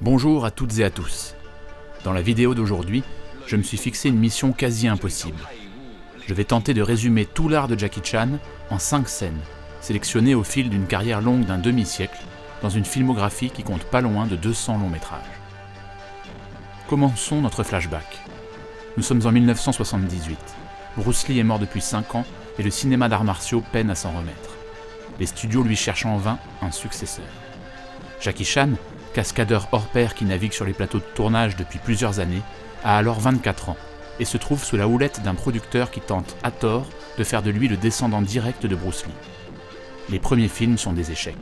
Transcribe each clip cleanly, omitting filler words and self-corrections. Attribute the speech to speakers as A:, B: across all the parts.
A: Bonjour à toutes et à tous. Dans la vidéo d'aujourd'hui, je me suis fixé une mission quasi impossible. Je vais tenter de résumer tout l'art de Jackie Chan en 5 scènes, sélectionnées au fil d'une carrière longue d'un demi-siècle, dans une filmographie qui compte pas loin de 200 longs métrages. Commençons notre flashback. Nous sommes en 1978. Bruce Lee est mort depuis 5 ans et le cinéma d'arts martiaux peine à s'en remettre. Les studios lui cherchent en vain un successeur. Jackie Chan, cascadeur hors pair qui navigue sur les plateaux de tournage depuis plusieurs années, a alors 24 ans et se trouve sous la houlette d'un producteur qui tente, à tort, de faire de lui le descendant direct de Bruce Lee. Les premiers films sont des échecs.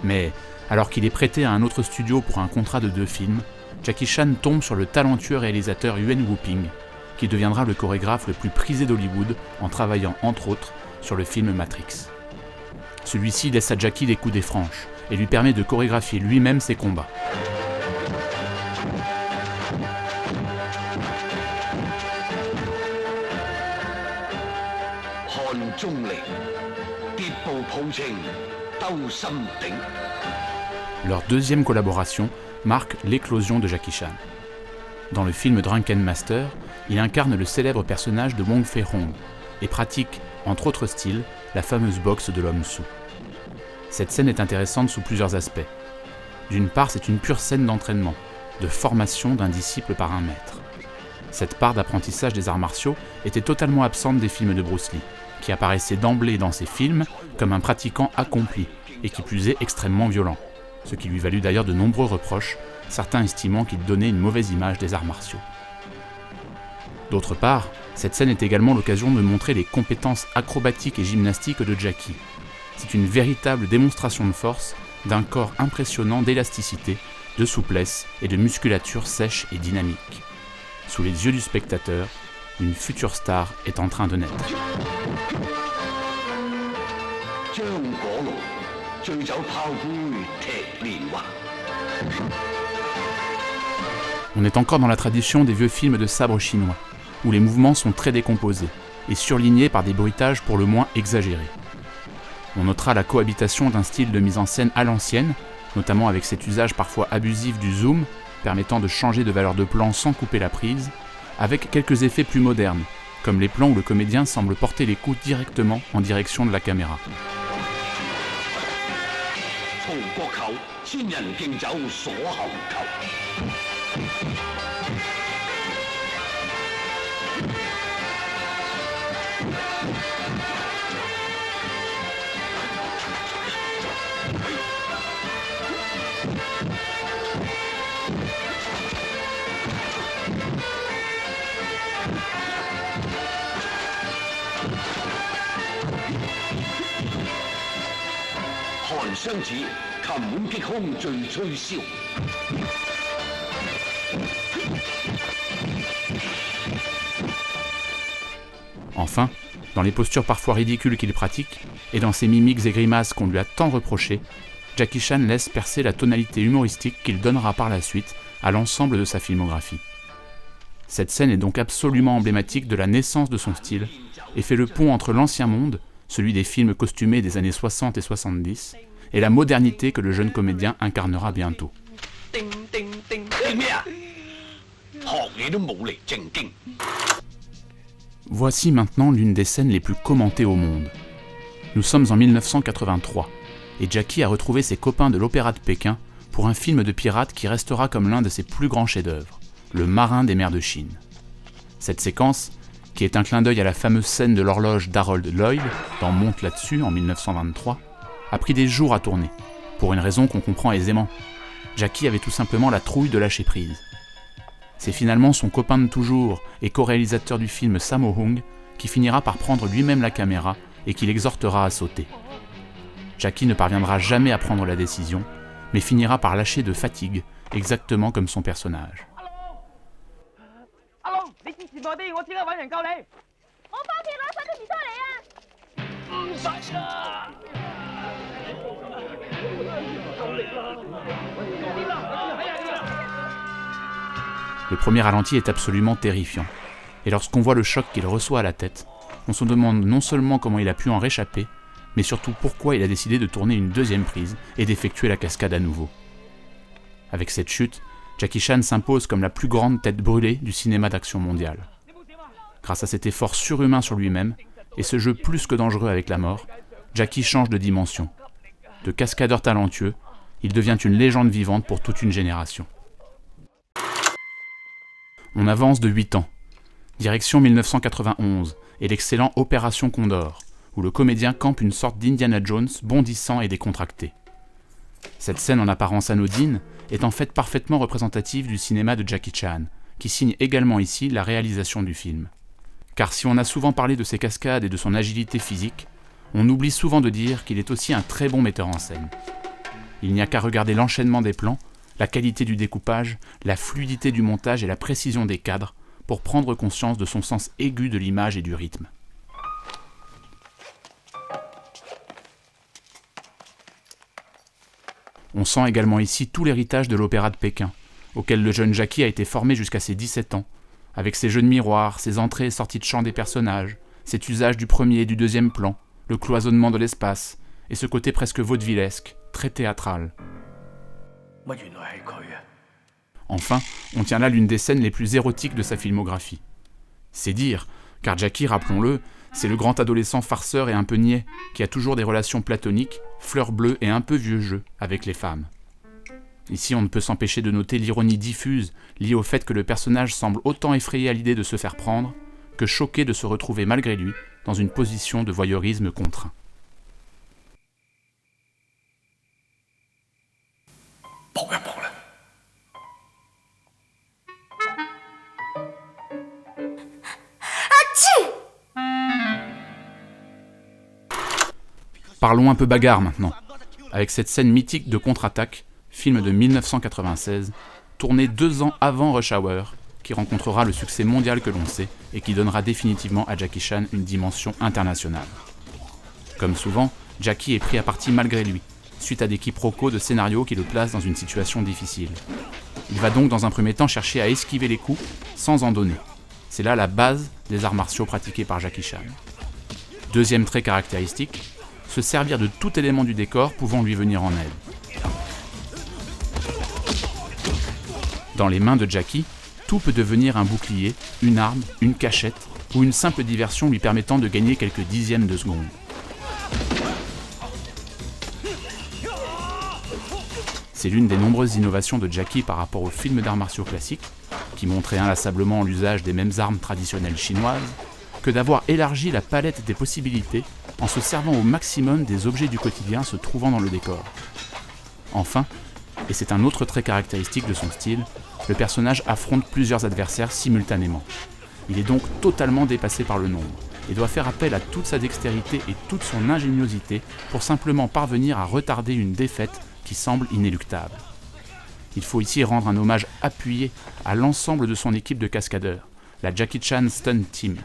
A: Mais, alors qu'il est prêté à un autre studio pour un contrat de 2 films, Jackie Chan tombe sur le talentueux réalisateur Yuen Woo-ping, qui deviendra le chorégraphe le plus prisé d'Hollywood en travaillant entre autres sur le film Matrix. Celui-ci laisse à Jackie des coudées franches et lui permet de chorégraphier lui-même ses combats. Leur deuxième collaboration marque l'éclosion de Jackie Chan. Dans le film Drunken Master, il incarne le célèbre personnage de Wong Fei-hung et pratique, entre autres styles, la fameuse boxe de l'homme sous. Cette scène est intéressante sous plusieurs aspects. D'une part, c'est une pure scène d'entraînement, de formation d'un disciple par un maître. Cette part d'apprentissage des arts martiaux était totalement absente des films de Bruce Lee, qui apparaissait d'emblée dans ses films comme un pratiquant accompli, et qui plus est extrêmement violent, ce qui lui valut d'ailleurs de nombreux reproches, certains estimant qu'il donnait une mauvaise image des arts martiaux. D'autre part, cette scène est également l'occasion de montrer les compétences acrobatiques et gymnastiques de Jackie. C'est une véritable démonstration de force, d'un corps impressionnant d'élasticité, de souplesse et de musculature sèche et dynamique. Sous les yeux du spectateur, une future star est en train de naître. On est encore dans la tradition des vieux films de sabre chinois, où les mouvements sont très décomposés et surlignés par des bruitages pour le moins exagérés. On notera la cohabitation d'un style de mise en scène à l'ancienne, notamment avec cet usage parfois abusif du zoom, permettant de changer de valeur de plan sans couper la prise, avec quelques effets plus modernes, comme les plans où le comédien semble porter les coups directement en direction de la caméra. Enfin, dans les postures parfois ridicules qu'il pratique, et dans ses mimiques et grimaces qu'on lui a tant reprochées, Jackie Chan laisse percer la tonalité humoristique qu'il donnera par la suite à l'ensemble de sa filmographie. Cette scène est donc absolument emblématique de la naissance de son style, et fait le pont entre l'ancien monde, celui des films costumés des années 60 et 70, et la modernité que le jeune comédien incarnera bientôt. Voici maintenant l'une des scènes les plus commentées au monde. Nous sommes en 1983, et Jackie a retrouvé ses copains de l'Opéra de Pékin pour un film de pirates qui restera comme l'un de ses plus grands chefs-d'œuvre, Le Marin des mers de Chine. Cette séquence, qui est un clin d'œil à la fameuse scène de l'horloge d'Harold Lloyd dans Monte là-dessus en 1923, a pris des jours à tourner, pour une raison qu'on comprend aisément. Jackie avait tout simplement la trouille de lâcher prise. C'est finalement son copain de toujours et co-réalisateur du film Sammo Hung qui finira par prendre lui-même la caméra et qui l'exhortera à sauter. Jackie ne parviendra jamais à prendre la décision, mais finira par lâcher de fatigue, exactement comme son personnage. Le premier ralenti est absolument terrifiant, et lorsqu'on voit le choc qu'il reçoit à la tête, on se demande non seulement comment il a pu en réchapper, mais surtout pourquoi il a décidé de tourner une deuxième prise et d'effectuer la cascade à nouveau. Avec cette chute, Jackie Chan s'impose comme la plus grande tête brûlée du cinéma d'action mondial. Grâce à cet effort surhumain sur lui-même, et ce jeu plus que dangereux avec la mort, Jackie change de dimension. De cascadeur talentueux, il devient une légende vivante pour toute une génération. On avance de 8 ans. Direction 1991 et l'excellent Opération Condor, où le comédien campe une sorte d'Indiana Jones bondissant et décontracté. Cette scène en apparence anodine est en fait parfaitement représentative du cinéma de Jackie Chan, qui signe également ici la réalisation du film. Car si on a souvent parlé de ses cascades et de son agilité physique, on oublie souvent de dire qu'il est aussi un très bon metteur en scène. Il n'y a qu'à regarder l'enchaînement des plans, la qualité du découpage, la fluidité du montage et la précision des cadres pour prendre conscience de son sens aigu de l'image et du rythme. On sent également ici tout l'héritage de l'opéra de Pékin, auquel le jeune Jackie a été formé jusqu'à ses 17 ans, avec ses jeux de miroir, ses entrées et sorties de champ des personnages, cet usage du premier et du deuxième plan, le cloisonnement de l'espace, et ce côté presque vaudevillesque, très théâtral. Enfin, on tient là l'une des scènes les plus érotiques de sa filmographie. C'est dire, car Jackie, rappelons-le, c'est le grand adolescent farceur et un peu niais, qui a toujours des relations platoniques, fleur bleue et un peu vieux jeu avec les femmes. Ici, on ne peut s'empêcher de noter l'ironie diffuse liée au fait que le personnage semble autant effrayé à l'idée de se faire prendre que choqué de se retrouver malgré lui dans une position de voyeurisme contraint. Parlons un peu bagarre maintenant, avec cette scène mythique de contre-attaque, film de 1996, tourné 2 ans avant Rush Hour, qui rencontrera le succès mondial que l'on sait et qui donnera définitivement à Jackie Chan une dimension internationale. Comme souvent, Jackie est pris à partie malgré lui, suite à des quiproquos de scénario qui le placent dans une situation difficile. Il va donc dans un premier temps chercher à esquiver les coups sans en donner. C'est là la base des arts martiaux pratiqués par Jackie Chan. Deuxième trait caractéristique, se servir de tout élément du décor pouvant lui venir en aide. Dans les mains de Jackie, tout peut devenir un bouclier, une arme, une cachette ou une simple diversion lui permettant de gagner quelques dixièmes de seconde. C'est l'une des nombreuses innovations de Jackie par rapport aux films d'arts martiaux classiques, qui montraient inlassablement l'usage des mêmes armes traditionnelles chinoises, que d'avoir élargi la palette des possibilités en se servant au maximum des objets du quotidien se trouvant dans le décor. Enfin, et c'est un autre trait caractéristique de son style, le personnage affronte plusieurs adversaires simultanément. Il est donc totalement dépassé par le nombre, et doit faire appel à toute sa dextérité et toute son ingéniosité pour simplement parvenir à retarder une défaite qui semble inéluctable. Il faut ici rendre un hommage appuyé à l'ensemble de son équipe de cascadeurs, la Jackie Chan Stunt Team,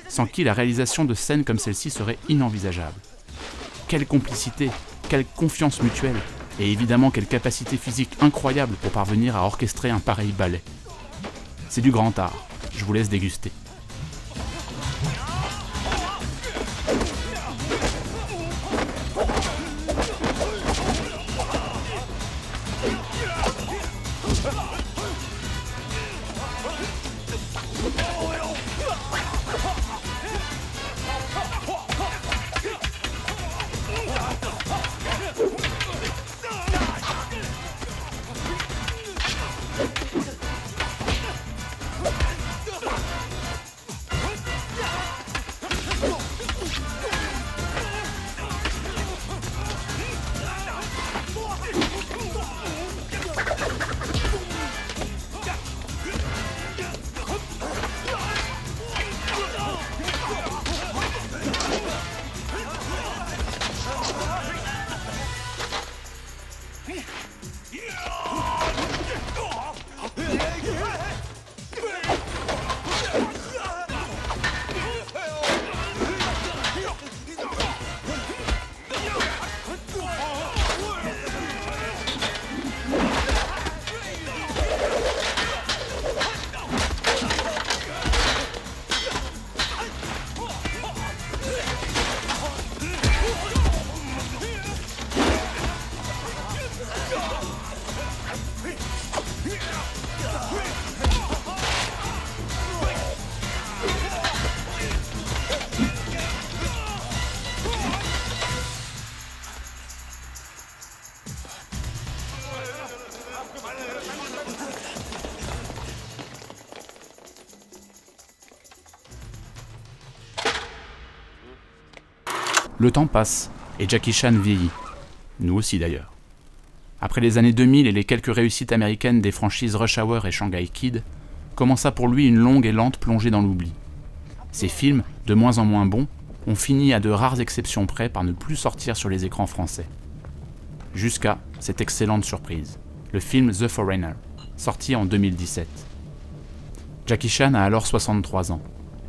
A: sans qui la réalisation de scènes comme celle-ci serait inenvisageable. Quelle complicité, quelle confiance mutuelle, et évidemment quelle capacité physique incroyable pour parvenir à orchestrer un pareil ballet. C'est du grand art, je vous laisse déguster. Le temps passe, et Jackie Chan vieillit. Nous aussi d'ailleurs. Après les années 2000 et les quelques réussites américaines des franchises Rush Hour et Shanghai Kid, commença pour lui une longue et lente plongée dans l'oubli. Ses films, de moins en moins bons, ont fini à de rares exceptions près par ne plus sortir sur les écrans français. Jusqu'à cette excellente surprise, le film The Foreigner, sorti en 2017. Jackie Chan a alors 63 ans,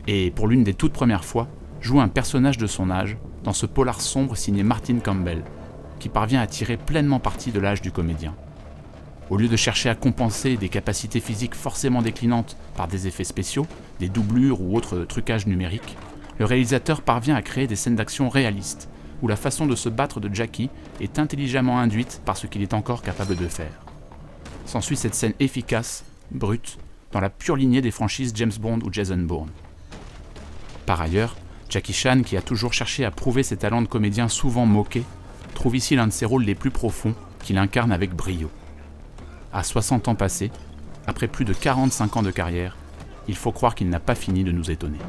A: et pour l'une des toutes premières fois, joue un personnage de son âge dans ce polar sombre signé Martin Campbell, qui parvient à tirer pleinement parti de l'âge du comédien. Au lieu de chercher à compenser des capacités physiques forcément déclinantes par des effets spéciaux, des doublures ou autres trucages numériques, le réalisateur parvient à créer des scènes d'action réalistes, où la façon de se battre de Jackie est intelligemment induite par ce qu'il est encore capable de faire. S'ensuit cette scène efficace, brute, dans la pure lignée des franchises James Bond ou Jason Bourne. Par ailleurs, Jackie Chan, qui a toujours cherché à prouver ses talents de comédien souvent moqués, trouve ici l'un de ses rôles les plus profonds qu'il incarne avec brio. À 60 ans passés, après plus de 45 ans de carrière, il faut croire qu'il n'a pas fini de nous étonner.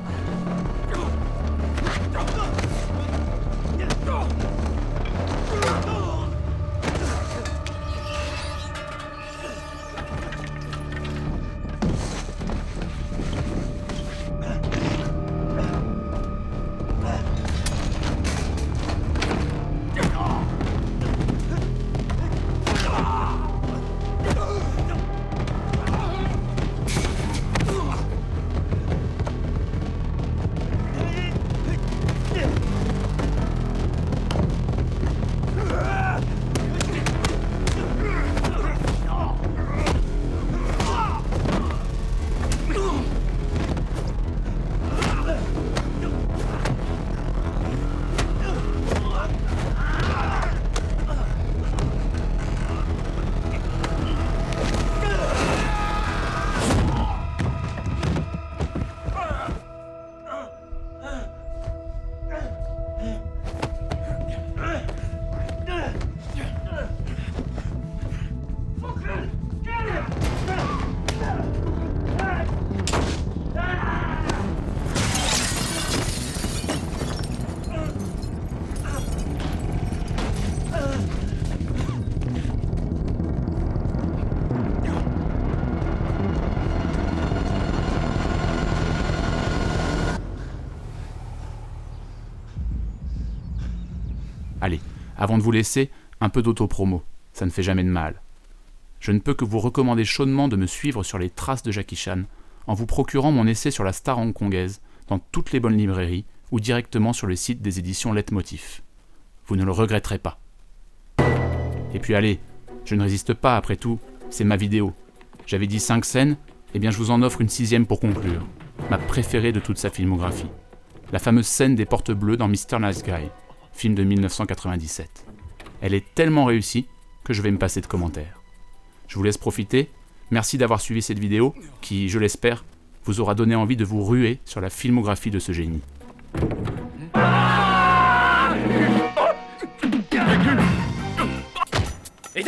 A: Allez, avant de vous laisser, un peu d'auto-promo, ça ne fait jamais de mal. Je ne peux que vous recommander chaudement de me suivre sur les traces de Jackie Chan en vous procurant mon essai sur la star hongkongaise dans toutes les bonnes librairies ou directement sur le site des éditions Leitmotiv. Vous ne le regretterez pas. Et puis allez, je ne résiste pas après tout, c'est ma vidéo. J'avais dit 5 scènes, eh bien je vous en offre une 6e pour conclure, ma préférée de toute sa filmographie. La fameuse scène des portes bleues dans Mr. Nice Guy, film de 1997. Elle est tellement réussie que je vais me passer de commentaires. Je vous laisse profiter, merci d'avoir suivi cette vidéo qui, je l'espère, vous aura donné envie de vous ruer sur la filmographie de ce génie. Et